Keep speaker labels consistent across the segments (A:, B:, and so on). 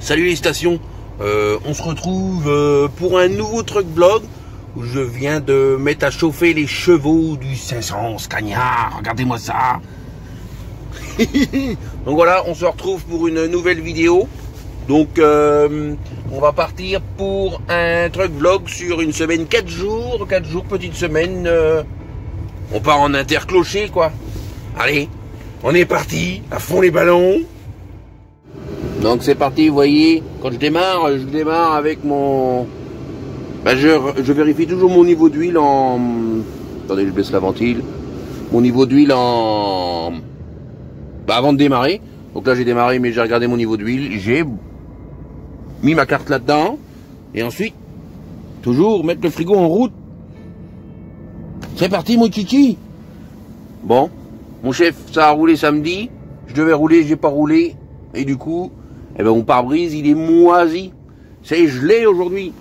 A: Salut les stations, on se retrouve pour un nouveau truck vlog où je viens de mettre à chauffer les chevaux du 500 Scania. Regardez-moi ça. Donc voilà, on se retrouve pour une nouvelle vidéo. Donc on va partir pour un truck vlog sur une semaine, 4 jours, petite semaine. On part en intercloché quoi. Allez, on est parti, à fond les ballons. Donc c'est parti, vous voyez, quand je démarre avec mon... je vérifie toujours mon niveau d'huile en... Attendez, je baisse la ventile. Mon niveau d'huile en... avant de démarrer. Donc là j'ai démarré, mais j'ai regardé mon niveau d'huile. J'ai mis ma carte là-dedans. Et ensuite, toujours mettre le frigo en route. C'est parti mon kiki. Bon, mon chef, ça a roulé samedi. Je devais rouler, j'ai pas roulé. Et du coup... eh ben mon pare-brise il est moisi, c'est gelé aujourd'hui.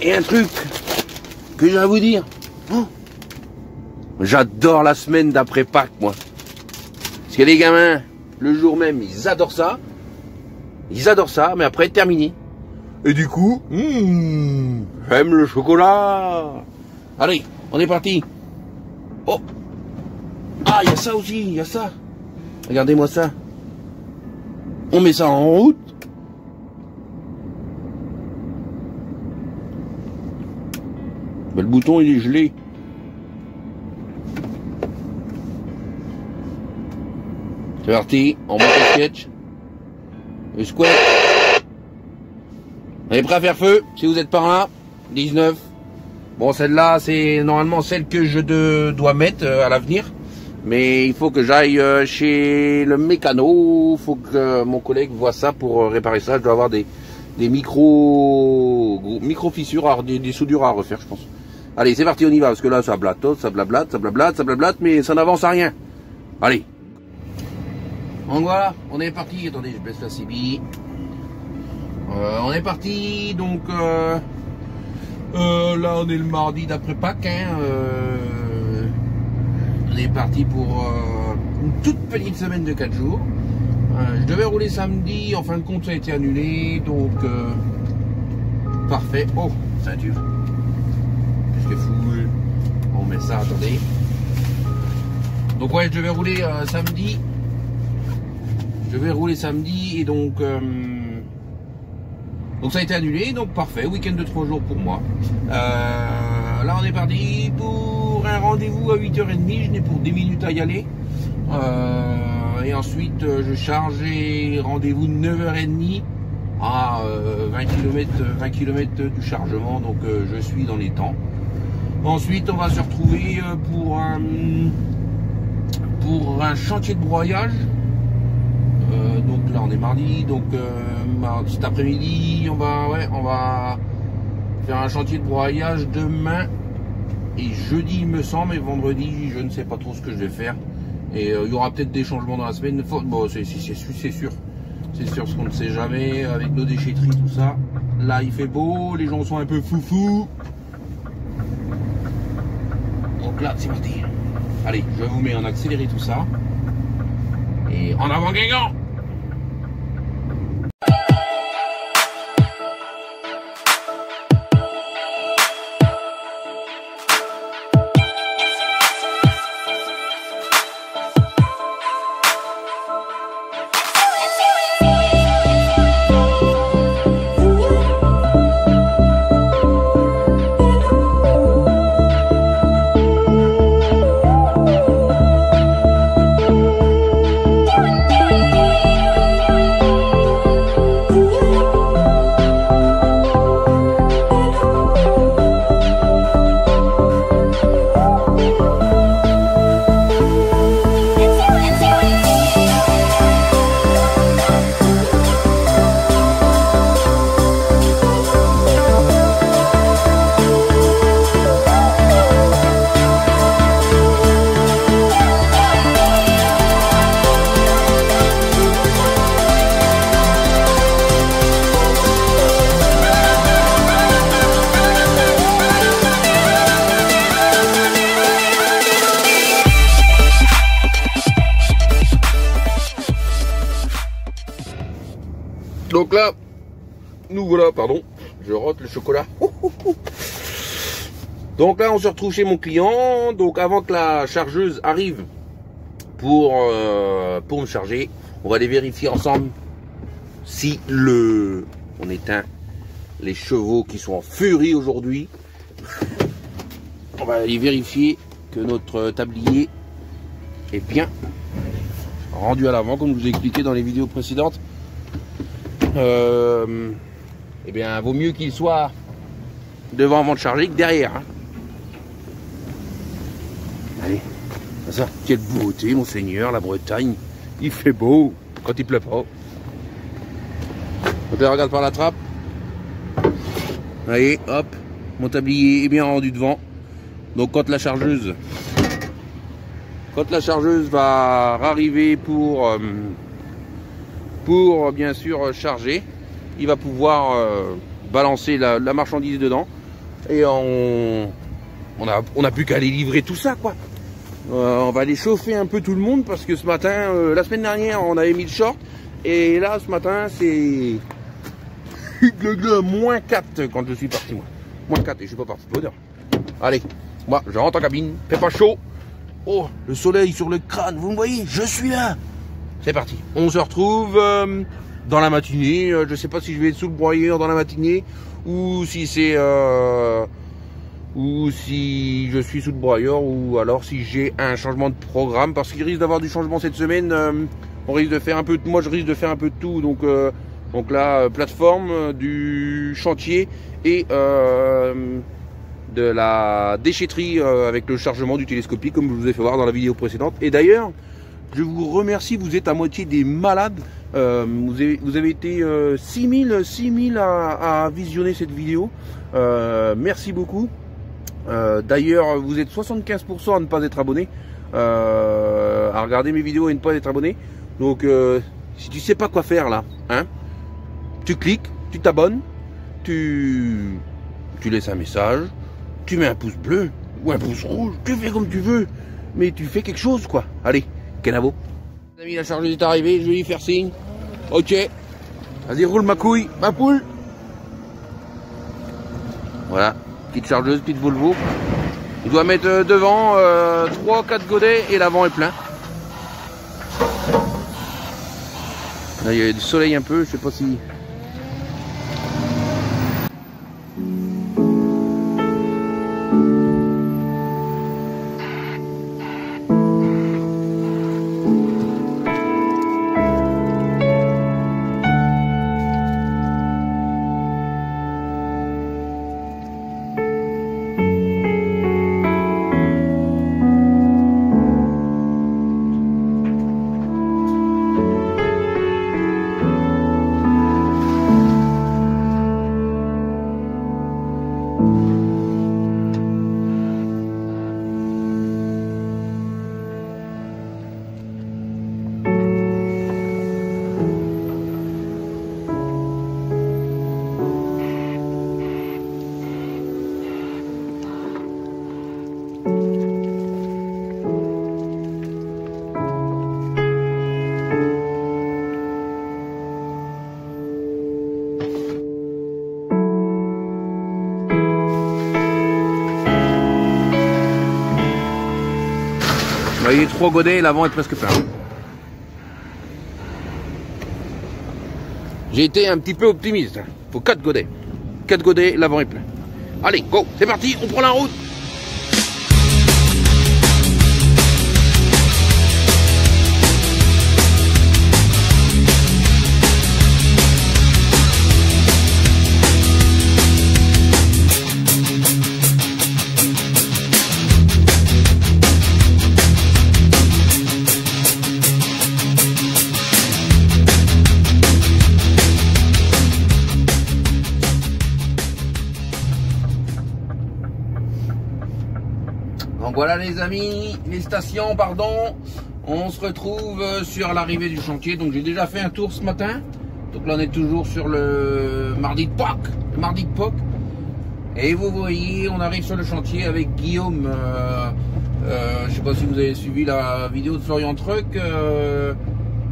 A: Et un truc que j'ai à vous dire, oh, j'adore la semaine d'après Pâques moi. Parce que les gamins, le jour même, ils adorent ça, mais après terminé. Et du coup, j'aime le chocolat. Allez, on est parti. Oh, ah il y a ça aussi, il y a ça. Regardez-moi ça. On met ça en route. Ben, le bouton il est gelé. C'est parti, on monte le sketch. Le squat. On est prêt à faire feu, si vous êtes par là. 19. Bon, celle-là, c'est normalement celle que je dois mettre à l'avenir. Mais il faut que j'aille chez le mécano, il faut que mon collègue voit ça pour réparer ça. Je dois avoir des micro fissures, des soudures à refaire, je pense. Allez, c'est parti, on y va, parce que là, ça blatte, mais ça n'avance à rien. Allez. Donc voilà, on est parti. Attendez, je baisse la CB. On est parti, donc là, on est le mardi d'après Pâques, hein, on est parti pour une toute petite semaine de 4 jours. Je devais rouler samedi, en fin de compte ça a été annulé, donc parfait. Oh, ceinture. Qu'est-ce que fou. On met ça, attendez. Donc ouais, je devais rouler samedi. Et donc ça a été annulé, donc parfait, week-end de 3 jours pour moi. Là on est parti pour un rendez-vous à 8h30, je n'ai pour 10 minutes à y aller. Et ensuite je charge et rendez-vous de 9h30 à 20 km du chargement, donc je suis dans les temps. Ensuite on va se retrouver pour un chantier de broyage. Donc là on est mardi, donc cet après-midi on va faire un chantier de broyage demain et jeudi il me semble, et vendredi je ne sais pas trop ce que je vais faire, et il y aura peut-être des changements dans la semaine. Bon, c'est sûr parce qu'on ne sait jamais avec nos déchetteries, tout ça. Là il fait beau, les gens sont un peu foufou, donc là c'est parti. Allez, je vous mets en accéléré tout ça et en avant Guingamp. nous voilà, pardon, je rote le chocolat. Donc là, on se retrouve chez mon client. Donc avant que la chargeuse arrive pour me charger, on va aller vérifier ensemble si on éteint les chevaux qui sont en furie aujourd'hui. On va aller vérifier que notre tablier est bien rendu à l'avant, comme je vous ai expliqué dans les vidéos précédentes. Eh bien, vaut mieux qu'il soit devant avant de charger que derrière. Hein. Allez, ça, quelle beauté, monseigneur, la Bretagne. Il fait beau quand il pleut pas. Donc là, regarde par la trappe. Allez, hop, mon tablier est bien rendu devant. Donc quand la chargeuse va arriver pour bien sûr charger, il va pouvoir balancer la marchandise dedans et on a plus qu'à aller livrer tout ça, quoi. On va aller chauffer un peu tout le monde parce que ce matin, la semaine dernière, on avait mis le short et là ce matin c'est moins 4 quand je suis parti, moi. Moins 4 et je suis pas parti de l'odeur. Allez, moi je rentre en cabine, fait pas chaud. Oh, le soleil sur le crâne, vous me voyez, je suis là. C'est parti, on se retrouve dans la matinée. Je sais pas si je vais être sous le broyeur dans la matinée ou si c'est ou si je suis sous le broyeur ou alors si j'ai un changement de programme parce qu'il risque d'avoir du changement cette semaine. On risque de faire un peu de, moi je risque de faire un peu de tout, donc la plateforme du chantier et de la déchetterie avec le chargement du télescopique comme je vous ai fait voir dans la vidéo précédente. Et d'ailleurs, je vous remercie, vous êtes à moitié des malades. Vous avez été 6000 à visionner cette vidéo. Merci beaucoup. D'ailleurs, vous êtes 75% à ne pas être abonné, à regarder mes vidéos et ne pas être abonné. Donc, si tu sais pas quoi faire là, hein, tu cliques, tu t'abonnes, tu laisses un message, tu mets un pouce bleu ou un pouce rouge, tu fais comme tu veux, mais tu fais quelque chose, quoi. Allez, Kenavo. Les amis, la chargeuse est arrivée, je vais lui faire signe. Ok, vas-y, roule ma couille, ma poule. Voilà, petite chargeuse, petite Volvo. Il doit mettre devant 3-4 godets et l'avant est plein. Là, il y a du soleil un peu, je sais pas si... Vous voyez, 3 godets, l'avant est presque plein. J'ai été un petit peu optimiste. Il faut 4 godets. 4 godets, l'avant est plein. Allez, go, c'est parti, on prend la route. Donc voilà les amis, les stations, pardon, on se retrouve sur l'arrivée du chantier. Donc j'ai déjà fait un tour ce matin. Donc là on est toujours sur le mardi de Pâques. Et vous voyez, on arrive sur le chantier avec Guillaume. Je sais pas si vous avez suivi la vidéo de Florian Truck.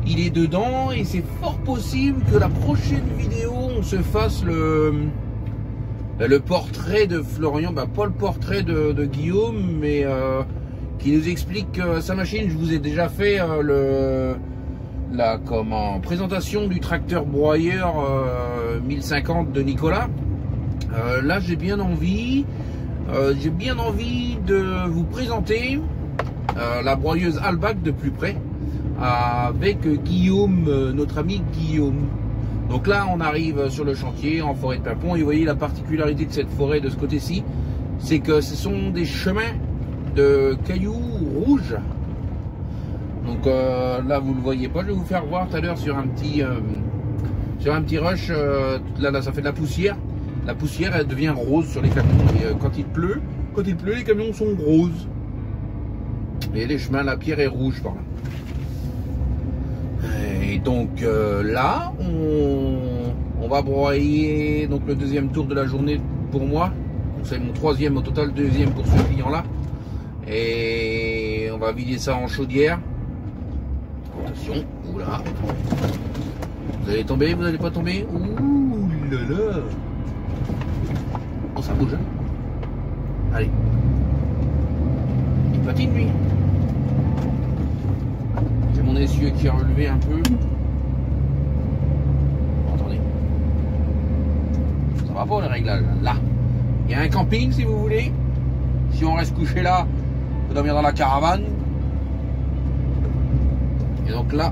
A: Il est dedans et c'est fort possible que la prochaine vidéo, on se fasse le portrait de Florian, pas le portrait de Guillaume, mais qui nous explique sa machine. Je vous ai déjà fait la présentation du tracteur broyeur 1050 de Nicolas. Là j'ai bien envie de vous présenter la broyeuse Halbach de plus près avec Guillaume, notre ami Guillaume. Donc là on arrive sur le chantier en forêt de Pimpon, et vous voyez la particularité de cette forêt de ce côté-ci, c'est que ce sont des chemins de cailloux rouges. Donc là vous le voyez pas, je vais vous faire voir tout à l'heure sur un petit rush. Là ça fait de la poussière. La poussière elle devient rose sur les camions, et quand il pleut les camions sont roses. Et les chemins, la pierre est rouge par là. Et donc là on va broyer donc le deuxième tour de la journée pour moi. C'est mon troisième au total, deuxième pour ce client là. Et on va vider ça en chaudière. Attention, oula. Vous allez tomber, vous n'allez pas tomber. Ouh là là. Oh, ça bouge. Hein. Allez. Il patine lui. J'ai mon essieu qui a relevé un peu. Oh, attendez. Ça va pas les réglages. Là. Il y a un camping si vous voulez. Si on reste couché là, on peut dormir dans la caravane. Et donc là,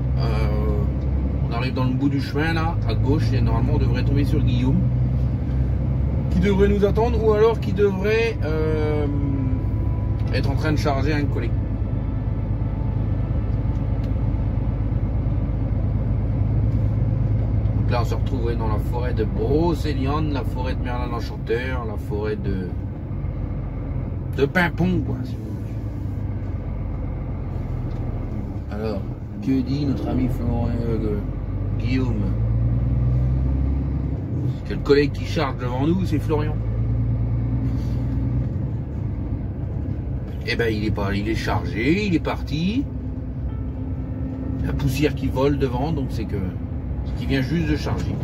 A: on arrive dans le bout du chemin là, à gauche, et normalement on devrait tomber sur Guillaume, qui devrait nous attendre, ou alors qui devrait être en train de charger un collègue. Donc là on se retrouve dans la forêt de Brocéliande, la forêt de Merlin l'Enchanteur, la forêt de Pimpon quoi, si vous voulez. Alors, que dit notre ami Guillaume? C'est que le collègue qui charge devant nous, c'est Florian. Eh ben il est chargé, il est parti. La poussière qui vole devant, donc c'est qu'il vient juste de charger.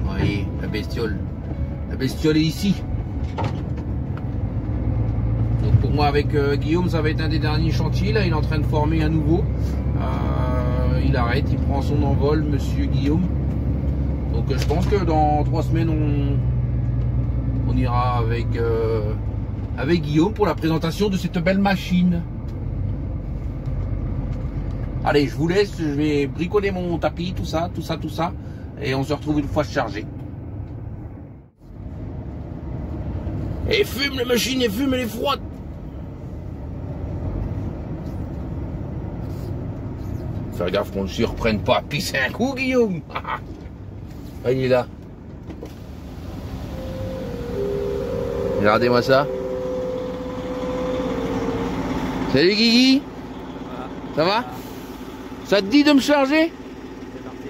A: Vous voyez, la bestiole est ici. Donc pour moi avec Guillaume, ça va être un des derniers chantiers. Là il est en train de former un nouveau. Il arrête, il prend son envol, monsieur Guillaume. Donc je pense que dans 3 semaines on ira avec Guillaume pour la présentation de cette belle machine. Allez, je vous laisse, je vais bricoler mon tapis, tout ça, et on se retrouve une fois chargé. Et fume la machine, et fume, elle est froide. Faire gaffe qu'on ne surprenne pas à pisser un coup, Guillaume. Ah, il est là. Regardez-moi ça. Salut Guigui. Ça va? Ça te dit de me charger? C'est parti.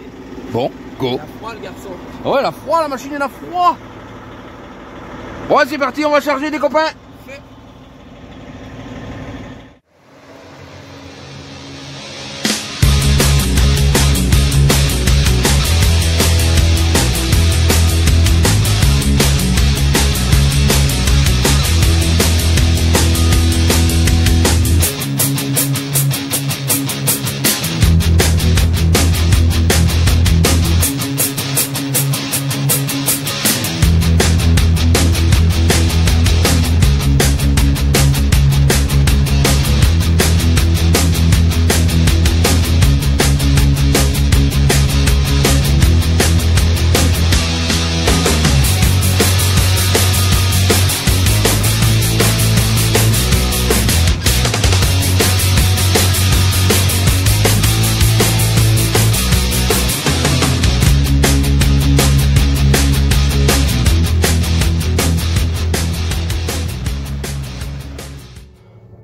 A: Bon, go. Il a froid le garçon. Ouais, il a froid, la machine elle a froid. Ouais, c'est parti, on va charger les copains.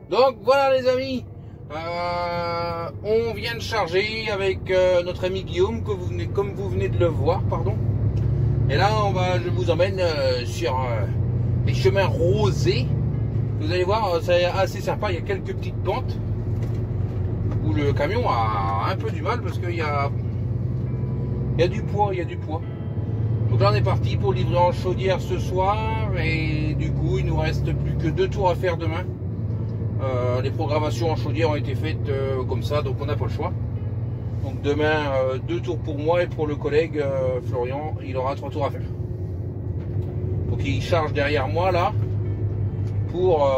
A: Donc voilà les amis, on vient de charger avec notre ami Guillaume, comme vous venez de le voir, pardon. Et là je vous emmène sur les chemins rosés. Vous allez voir, c'est assez sympa, il y a quelques petites pentes où le camion a un peu du mal parce qu'il y a
B: Il y a du poids, il y a du poids. Donc là on est parti pour livrer en chaudière ce soir et du coup il nous reste plus que 2 tours à faire demain. Les programmations en chaudière ont été faites comme ça, donc on n'a pas le choix. Donc demain 2 tours pour moi et pour le collègue Florian, il aura 3 tours à faire. Donc il charge derrière moi là pour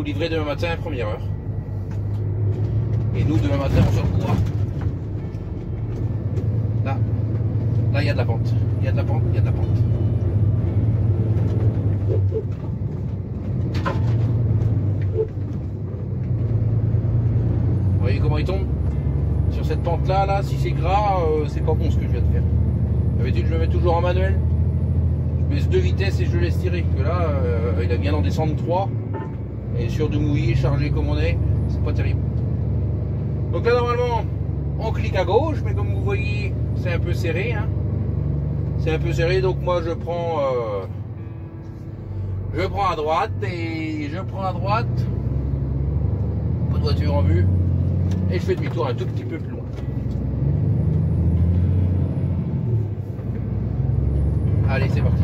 B: livrer demain matin à 1er heure. Et nous demain matin on se retrouvera. Là il y a de la pente, il y a de la pente, il y a de la pente. Vous voyez comment il tombe? Sur cette pente là, si c'est gras, c'est pas bon ce que je viens de faire. D'habitude je le mets toujours en manuel. Je baisse 2 vitesses et je le laisse tirer. Que là, il vient d'en descendre 3. Et sur du mouillé, chargé comme on est, c'est pas terrible. Donc là normalement, on clique à gauche, mais comme vous voyez, c'est un peu serré. Hein. C'est un peu serré, donc moi je prends à droite et je prends à droite. Pas de voiture en vue. Et je fais demi-tour un tout petit peu plus loin. Allez, c'est parti.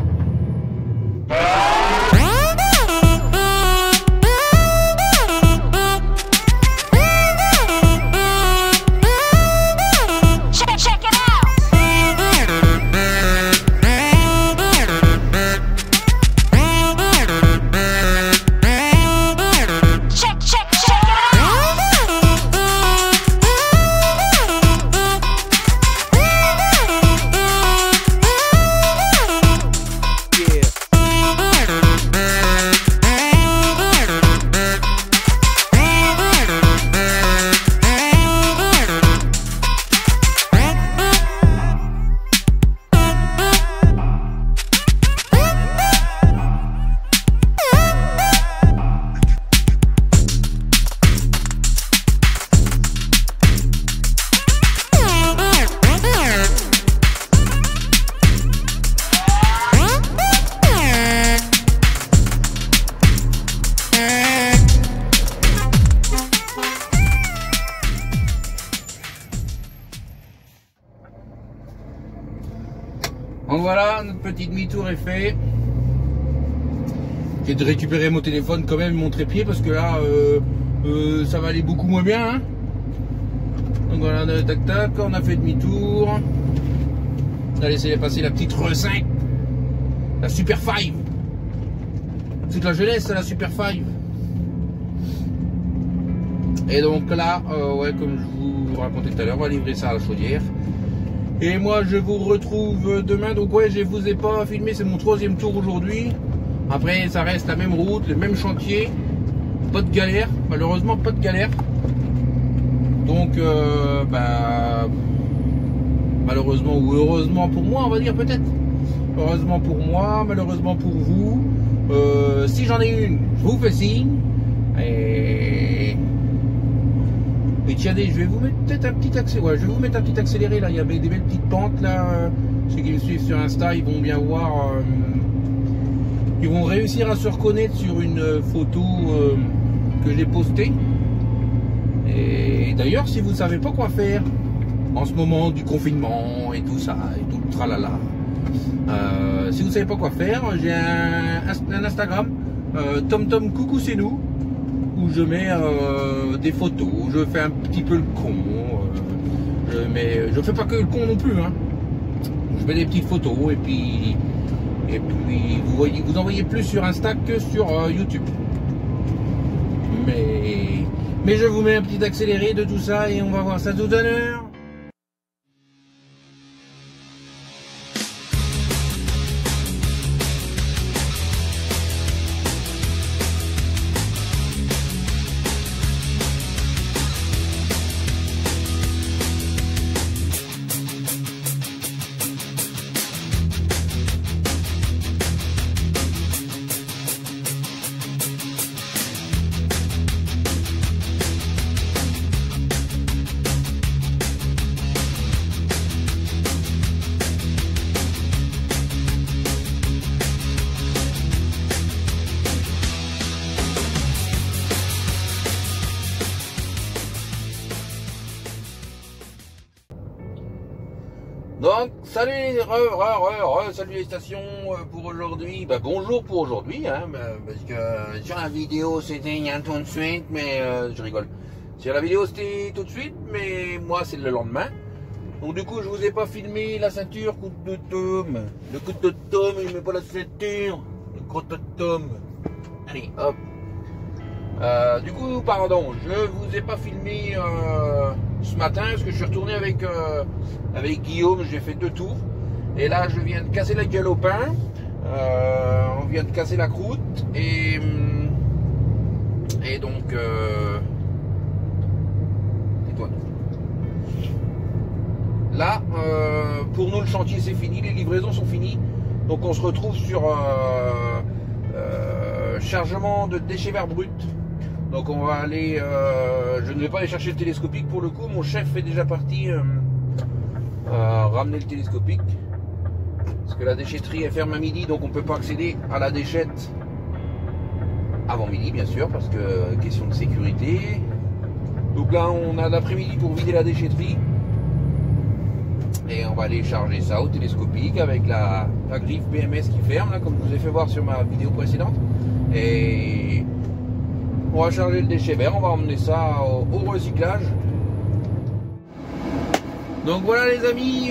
B: Donc voilà, notre petit demi-tour est fait. J'ai de récupérer mon téléphone quand même, mon trépied, parce que là, ça va aller beaucoup moins bien. Hein. Donc voilà, tac tac, on a fait demi-tour. On a laissé passer la petite RE5, la Super 5. Toute la jeunesse, c'est la Super 5. Et donc là, ouais, comme je vous racontais tout à l'heure, on va livrer ça à la chaudière. Et moi je vous retrouve demain. Donc ouais, je vous ai pas filmé, c'est mon 3e tour aujourd'hui. Après ça reste la même route, le même chantier. Pas de galère, malheureusement pas de galère. Donc malheureusement ou heureusement pour moi, on va dire peut-être. Heureusement pour moi, malheureusement pour vous. Si j'en ai une, je vous fais signe. Et tiens, je vais vous mettre peut-être un petit accéléré. Ouais, je vais vous mettre un petit accéléré là. Il y avait des belles petites pentes là. Ceux qui me suivent sur Insta, ils vont bien voir. Ils vont réussir à se reconnaître sur une photo que j'ai postée. Et d'ailleurs, si vous ne savez pas quoi faire en ce moment du confinement et tout ça, et tout le tralala, si vous ne savez pas quoi faire, j'ai un Instagram, TomTom Coucou c'est nous, où je mets des photos, je fais un petit peu le con, je fais pas que le con non plus, hein. Je mets des petites photos et puis vous en voyez plus sur Insta que sur YouTube. Mais je vous mets un petit accéléré de tout ça et on va voir ça tout à l'heure.
A: salut, salut les stations pour aujourd'hui. Bah, bonjour pour aujourd'hui, hein, parce que sur la vidéo c'était il y a tout de suite, mais je rigole. Sur la vidéo c'était tout de suite, mais moi c'est le lendemain. Donc du coup je vous ai pas filmé la ceinture coup de tome. Le coup de tome, il met pas la ceinture. Le coup de tome. Allez, hop. Du coup, pardon, je vous ai pas filmé ce matin parce que je suis retourné avec Guillaume, j'ai fait 2 tours et là je viens de casser la gueule au pain, on vient de casser la croûte et donc tais-toi. Là pour nous le chantier c'est fini, les livraisons sont finies, donc on se retrouve sur chargement de déchets verts bruts. Donc on va aller, je ne vais pas aller chercher le télescopique pour le coup, mon chef est déjà parti ramener le télescopique. Parce que la déchetterie est ferme à midi, donc on ne peut pas accéder à la déchette avant midi bien sûr, parce que question de sécurité. Donc là on a l'après-midi pour vider la déchetterie. Et on va aller charger ça au télescopique avec la griffe BMS qui ferme, là, comme je vous ai fait voir sur ma vidéo précédente. Et on va charger le déchet vert, on va emmener ça au recyclage. Donc voilà les amis,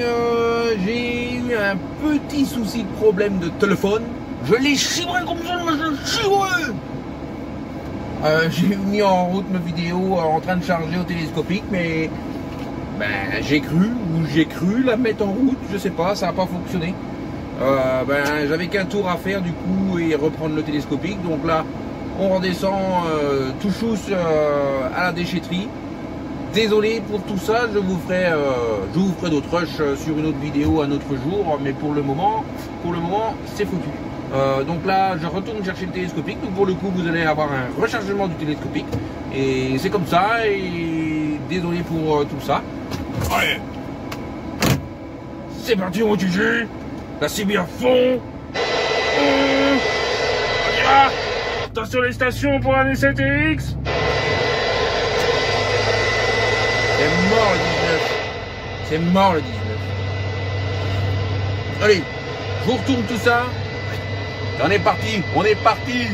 A: j'ai eu un petit souci de problème de téléphone. Je l'ai chibré comme ça, je l'ai chibré. J'ai mis en route ma vidéo en train de charger au télescopique, mais ben, j'ai cru la mettre en route, je sais pas, ça n'a pas fonctionné. J'avais qu'un tour à faire du coup et reprendre le télescopique, donc là on redescend tout chousse à la déchetterie. Désolé pour tout ça, je vous ferai d'autres rushs sur une autre vidéo un autre jour, mais pour le moment c'est foutu. Donc là je retourne chercher le télescopique, donc pour le coup vous allez avoir un rechargement du télescopique et c'est comme ça, et désolé pour tout ça. Allez, c'est parti mon GG, la CB à fond. Attention les stations pour un E7X. C'est mort le 19. C'est mort le 19. Allez, je vous retourne tout ça. On est parti, on est parti.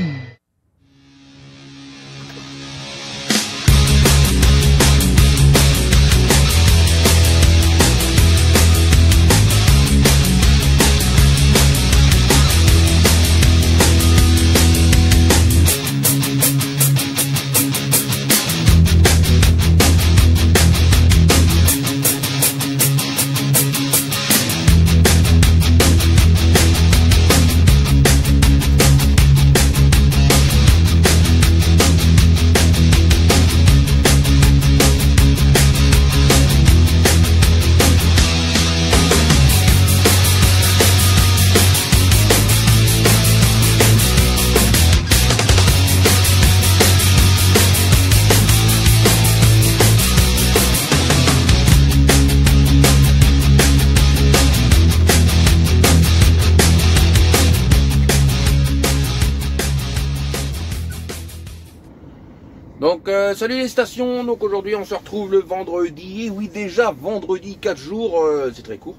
A: Donc salut les stations, donc aujourd'hui on se retrouve le vendredi, et oui déjà vendredi 4 jours, c'est très court.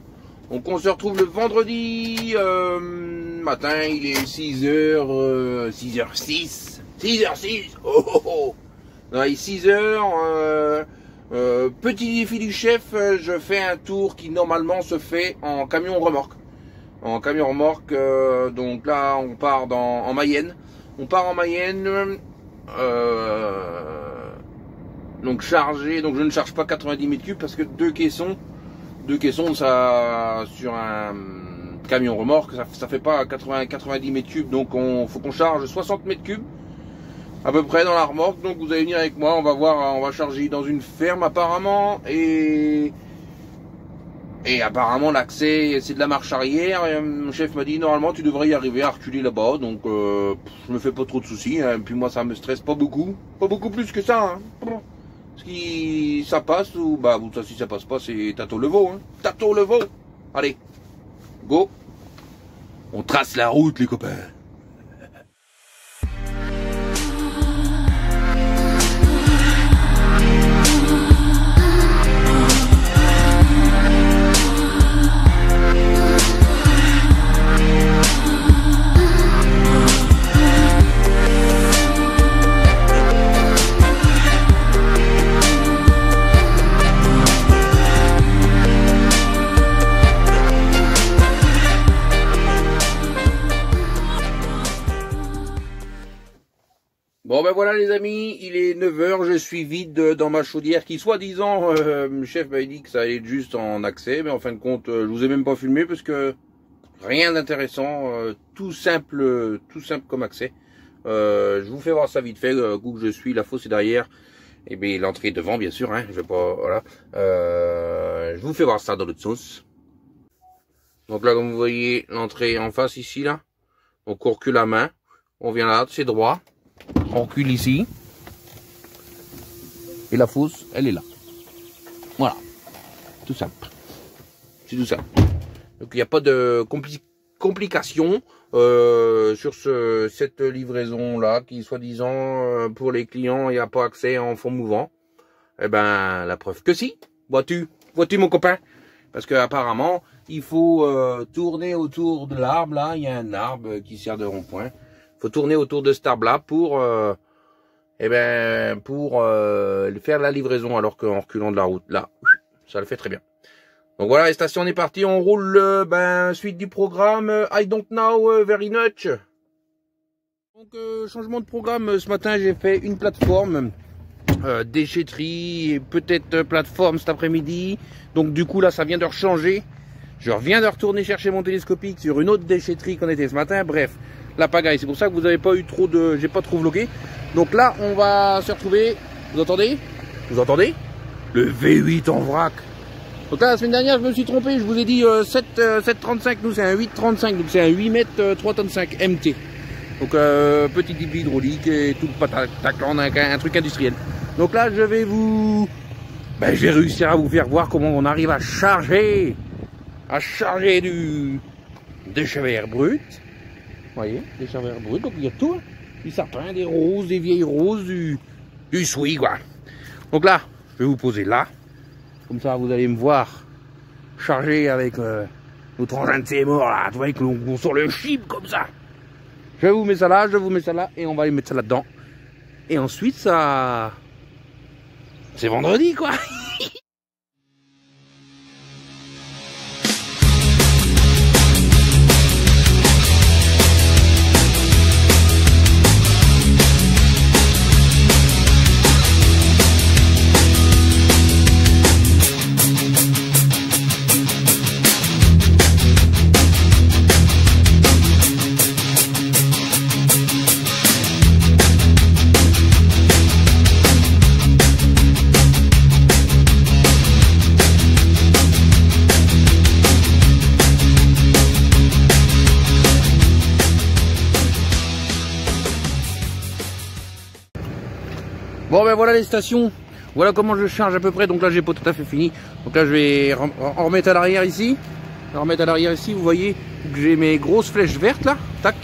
A: Donc on se retrouve le vendredi matin, il est 6h, 6h06, 6h06, oh oh oh. Non, il est 6h, petit défi du chef, je fais un tour qui normalement se fait en camion remorque. En camion remorque, donc là on part en Mayenne, donc chargé, donc je ne charge pas 90 mètres cubes parce que deux caissons ça sur un camion remorque ça fait pas 90 mètres cubes, donc faut qu'on charge 60 mètres cubes à peu près dans la remorque. Donc vous allez venir avec moi, on va voir, on va charger dans une ferme apparemment, et apparemment l'accès c'est de la marche arrière, et mon chef m'a dit normalement tu devrais y arriver à reculer là-bas, donc je me fais pas trop de soucis, hein. Puis moi ça me stresse pas beaucoup plus que ça, hein. Si ça passe ou bah si ça passe pas, c'est Tato le veau, hein. Tato le veau. Allez, go, on trace la route les copains.
B: Bon ben voilà les amis, il est 9 h, je suis vide dans ma chaudière qui soi-disant, le chef m'avait dit que ça allait être juste en accès, mais en fin de compte, je vous ai même pas filmé parce que rien d'intéressant, tout simple comme accès. Je vous fais voir ça vite fait, coup que je suis, la fosse est derrière, et bien l'entrée est devant bien sûr, hein, je vais pas, voilà. Je vous fais voir ça dans l'autre sauce. Donc là comme vous voyez, l'entrée en face ici là, donc on recule la main, on vient là, c'est droit. On recule ici. Et la fosse, elle est là. Voilà. Tout simple. C'est tout simple. Donc il n'y a pas de complications sur cette livraison là qui soi-disant pour les clients il n'y a pas accès en fond mouvant. Eh ben la preuve que si. Vois-tu mon copain? Parce que apparemment il faut tourner autour de l'arbre là. Il y a un arbre qui sert de rond-point. Faut tourner autour de cet arbre là pour faire la livraison, alors qu'en reculant de la route là, ça le fait très bien. Donc voilà, les stations, on est parti, on roule suite du programme I don't know very much. Donc changement de programme, ce matin j'ai fait une plateforme déchetterie et peut-être plateforme cet après-midi. Donc du coup là ça vient de rechanger. Je reviens de retourner chercher mon télescopique sur une autre déchetterie qu'on était ce matin. Bref, la pagaille, c'est pour ça que vous n'avez pas eu trop de... J'ai pas trop vlogué. Donc là, on va se retrouver... Vous entendez? Vous entendez? Le V8 en vrac. Donc là, la semaine dernière, je me suis trompé. Je vous ai dit 7,35. Nous, c'est un 8,35. Donc c'est un 8 mètres 3 tonnes 5 MT. Donc petit type hydraulique et tout le pataclan, un truc industriel. Donc là, je vais vous... je vais réussir à vous faire voir comment on arrive à charger du déchet vert brut. Vous voyez, des chaveurs bruts, donc il y a tout, hein. Du sapin, des roses, des vieilles roses, du souis, quoi. Donc là, je vais vous poser là, comme ça vous allez me voir charger avec notre engin de ces morts là, vous voyez qu'on sort le chip comme ça. Je vous mets ça là, et on va aller mettre ça là-dedans. Et ensuite, ça... c'est vendredi, quoi. Bon ben voilà les stations, voilà comment je charge à peu près. Donc là j'ai pas tout à fait fini. Donc là je vais en remettre à l'arrière ici. Vous voyez que j'ai mes grosses flèches vertes là, tac.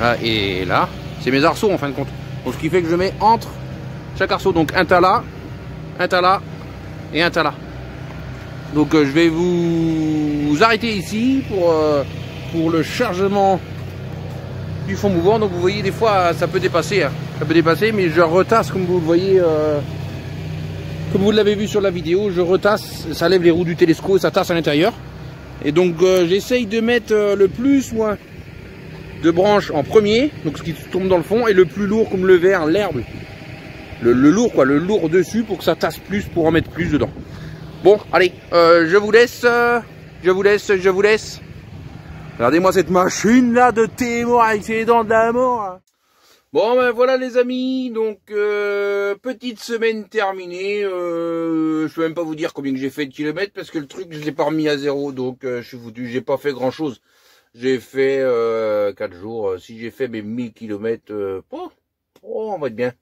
B: Ah, et là, c'est mes arceaux en fin de compte. Donc ce qui fait que je mets entre chaque arceau, donc un tas là et un tas là. Donc je vais vous arrêter ici pour le chargement du fond mouvant. Donc vous voyez des fois ça peut dépasser, hein. Mais je retasse comme vous le voyez, comme vous l'avez vu sur la vidéo, je retasse, ça lève les roues du télescope et ça tasse à l'intérieur. Et donc j'essaye de mettre le plus moins de branches en premier, donc ce qui tombe dans le fond, et le plus lourd comme le verre, l'herbe, le lourd quoi, le lourd dessus pour que ça tasse plus, pour en mettre plus dedans. Bon allez, je vous laisse. Regardez-moi cette machine là de témoin avec ses dents d'amour. Bon ben voilà les amis, donc petite semaine terminée. Je peux même pas vous dire combien que j'ai fait de kilomètres parce que le truc je l'ai pas remis à zéro, donc je suis foutu, j'ai pas fait grand chose. J'ai fait 4 jours, si j'ai fait mes 1000 km, on va être bien,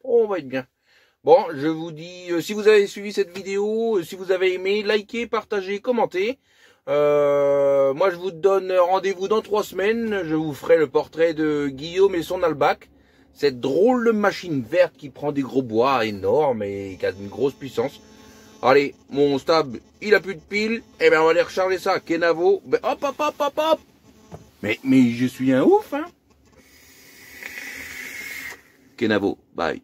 B: Bon, je vous dis, si vous avez suivi cette vidéo, si vous avez aimé, likez, partagez, commentez. Moi je vous donne rendez-vous dans 3 semaines, je vous ferai le portrait de Guillaume et son Albac. Cette drôle de machine verte qui prend des gros bois énormes et qui a une grosse puissance. Allez, mon stab, il a plus de piles. Eh ben, on va aller recharger ça. Kenavo, ben, hop. Mais je suis un ouf, hein. Kenavo, bye.